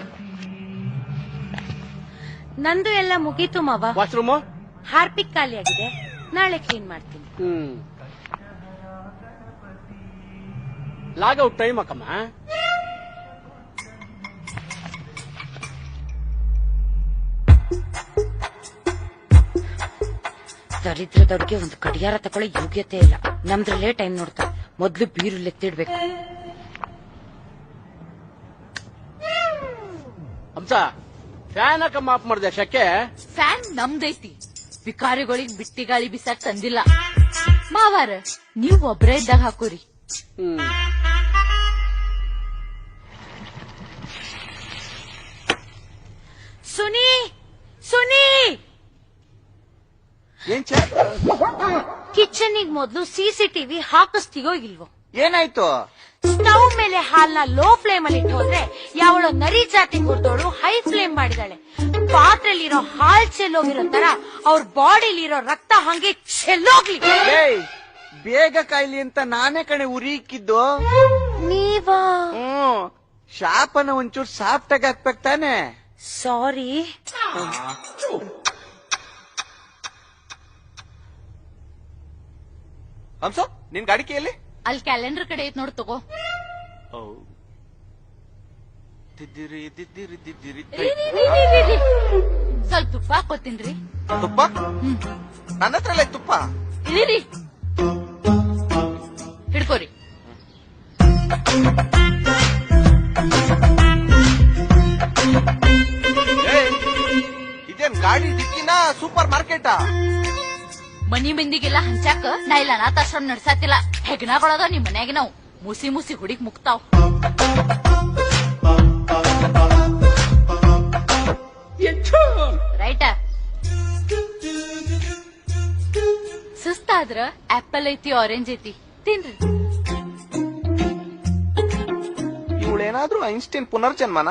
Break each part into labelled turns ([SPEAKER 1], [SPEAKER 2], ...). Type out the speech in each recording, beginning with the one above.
[SPEAKER 1] ಹೋಗ್ರಿ.
[SPEAKER 2] ನಂದು ಎಲ್ಲ ಮುಗೀತು ಮಾವ.
[SPEAKER 3] ವಾಶ್ರೂಮ್
[SPEAKER 2] ಹಾರ್ಪಿಕ್ ಖಾಲಿ ಆಗಿದೆ, ನಾಳೆ ಕ್ಲೀನ್ ಮಾಡ್ತೀನಿ.
[SPEAKER 3] ಲಾಗೌಟ್ ಟೈಮ್ ಅಕ್ಕಮ್ಮ.
[SPEAKER 2] ದರಿದ್ರದವ್ರಿಗೆ ಒಂದು ಗಡಿಯಾರ ತಗೊಳ್ಳೋ ಯೋಗ್ಯತೆ ಇಲ್ಲ. ನಮ್ದ್ರಲ್ಲೇ ಟೈಮ್ ನೋಡ್ತಾ ಮೊದ್ಲು ಬೀರು ಎತ್ತಿಡ್ಬೇಕು.
[SPEAKER 3] ಹಂಸ ಫ್ಯಾನ್ ಅಕ್ಕಮ್ಮ ಆಫ್ ಮಾಡಿದೆ. ಶಕ್ಕೆ
[SPEAKER 1] ಫ್ಯಾನ್ ನಮ್ದೈತಿ, ಬಿಕಾರಿಗಳಿಗೆ ಬಿಟ್ಟಿ ಗಾಳಿ ಬಿಸಾಕ್ ತಂದಿಲ್ಲ. ಮಾವಾರ ನೀವ್ ಒಬ್ರೇ ಇದ್ದಾಗ ಹಾಕೋರಿ.
[SPEAKER 2] ಸುನಿ ಸುನಿ, ಕಿಚನಿಗ್ ಮೊದ್ಲು ಸಿಸಿಟಿವಿ ಹಾಕಿಸ್ತೀಯೋ ಇಲ್ವೋ?
[SPEAKER 4] ಏನಾಯ್ತು?
[SPEAKER 2] ಸ್ಟವ್ ಮೇಲೆ ಹಾಲ್ನ ಲೋ ಫ್ಲೇಮ್ ಅಲ್ಲಿ ಇಟ್ಟು ಹೋದ್ರೆ ಯಾವಳೋ ನರಿ ಜಾತಿ ಹುಡ್ದೋಳು ಹೈ ಫ್ಲೇಮ್ ಮಾಡಿದಾಳೆ. ಪಾತ್ರೆಲಿರೋ ಹಾಲ್ ಚೆಲ್ಲೋಗಿರೋ ತರ ಅವ್ರ ಬಾಡಿಲಿರೋ ರಕ್ತ ಹಂಗೆ ಚೆಲ್ಲೋಗ್ಲಿ.
[SPEAKER 4] ಬೇಗ ಕಾಯ್ಲಿ ಅಂತ ನಾನೇ ಕಣೆ ಉರಿಕ್ಕಿದ್ದು.
[SPEAKER 2] ನೀವಾ?
[SPEAKER 4] ಶಾಪನ ಒಂಚೂರು ಸಾಫ್ಟ್ ಆಗಿ ಹಾಕ್ಬೇಕು ತಾನೆ.
[SPEAKER 2] ಸಾರಿ.
[SPEAKER 4] ಹಂಸು, ನಿನ್ ಗಾಡಿ ಕೈಯಲ್ಲಿ
[SPEAKER 1] ಅಲ್ಲಿ ಕ್ಯಾಲೆಂಡರ್ ಕಡೆ ಐತ್ ನೋಡ್ ತಗೋ. ಸ್ವಲ್ಪ ತುಪ್ಪ ಹಾಕೋತೀನ್ರಿ.
[SPEAKER 4] ತುಪ್ಪ ನನ್ನ ಹತ್ರ ಇಲ್ಲ. ತುಪ್ಪ
[SPEAKER 1] ಇಳಿರಿ, ಹಿಡ್ಕೋರಿ.
[SPEAKER 4] ಇದೇನ್ ಗಾಡಿ ಡಿಕ್ಕಿನ ಸೂಪರ್ ಮಾರ್ಕೆಟಾ?
[SPEAKER 1] ಮನಿ ಮಂದಿಗೆಲ್ಲ ಹಂಚಾಕ ನಾ ಇಲ್ಲ ಅನಾಥಾಶ್ರಮ ನಡ್ಸಾತಿಲ್ಲ. ಹೆಗ್ನಾಗೊಳದ ನಿಮ್ ಮನ್ಯಾಗ ನಾವು ಮುಸಿ ಮುಸಿ ಹುಡುಕ್ ಮುಕ್ತಾವ್. ರೈಟ? ಸುಸ್ತಾದ್ರ ಆಪಲ್ ಐತಿ, ಆರೆಂಜ್ ಐತಿ, ತಿನ್ರಿ.
[SPEAKER 4] ಇವಳೇನಾದ್ರೂ ಐನ್ಸ್ಟೈನ್ ಪುನರ್ಜನ್ಮನ?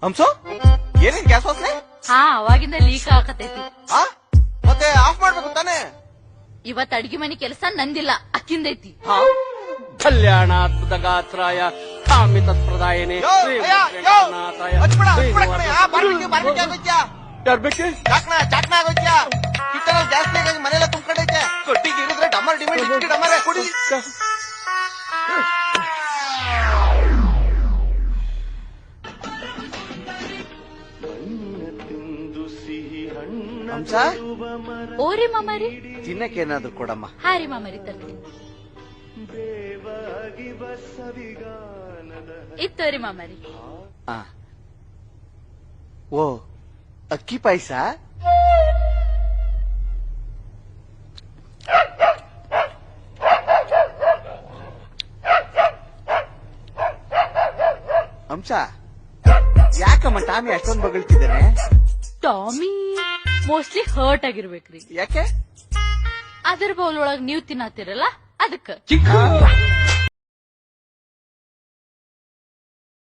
[SPEAKER 4] ಹಂಸು, ಏನೇನ್ ಗ್ಯಾಸ್ ವಾಸನೆ?
[SPEAKER 1] ಹಾ, ಅವಾಗಿಂದ ಲೀಕ್ ಆಗತೈತಿ.
[SPEAKER 4] ಮತ್ತೆ ಆಫ್ ಮಾಡ್ಬೇಕು ತಾನೆ.
[SPEAKER 1] ಇವತ್ ಅಡ್ಗೆ ಮನಿ ಕೆಲಸ ನಂದಿಲ್ಲ, ಅಕ್ಕಿಂದೈತಿ.
[SPEAKER 3] ಕಲ್ಯಾಣಾತ್ಮಕ ಗಾತ್ರಾಯ ಕಾಮಿ ತತ್ಪ್ರದಾಯನೆ
[SPEAKER 4] ಚಾಕ್ನ ಆಗೋಯ್ತ್ಯಾ? ಕಿಚನ್ ಗ್ಯಾಸ್ ಮನೆಯಲ್ಲ ತುಂಬ್ಕೊಂಡೈತೆ. ಕೊಟ್ಟಿಗೆ ಇರಿದ್ರೆ ಡಮರ್ ಡಿಮೆಂಟ್ ಡಮರೆ ಕುಡಿ. ಹಂಸ,
[SPEAKER 1] ಓರಿ ಮಾಮಾರಿ,
[SPEAKER 4] ತಿನ್ನಕ್ಕೇನಾದ್ರು ಕೊಡಮ್ಮ.
[SPEAKER 1] ಹಾರಿ ಮಾಮಾರಿ ತರ್ತೀನಿ. ಇತ್ತೋರಿ ಮಾಮಾರಿ.
[SPEAKER 4] ಓ, ಅಕ್ಕಿ ಪಾಯಸ. ಹಂಸ, ಯಾಕಮ್ಮ ಟಾಮಿ ಅಷ್ಟೊಂದು ಬಗಳ್ತಿದ್ದೇನೆ?
[SPEAKER 1] ಟಾಮಿ ಮೋಸ್ಟ್ಲಿ ಹರ್ಟ್ ಆಗಿರ್ಬೇಕ್ರಿ.
[SPEAKER 4] ಯಾಕೆ?
[SPEAKER 1] ಅದ್ರ ಬೌಲ್ ಒಳಗ್ ನೀವ್ ತಿನ್ನತ್ತಿರಲ್ಲ, ಅದಕ್ಕ.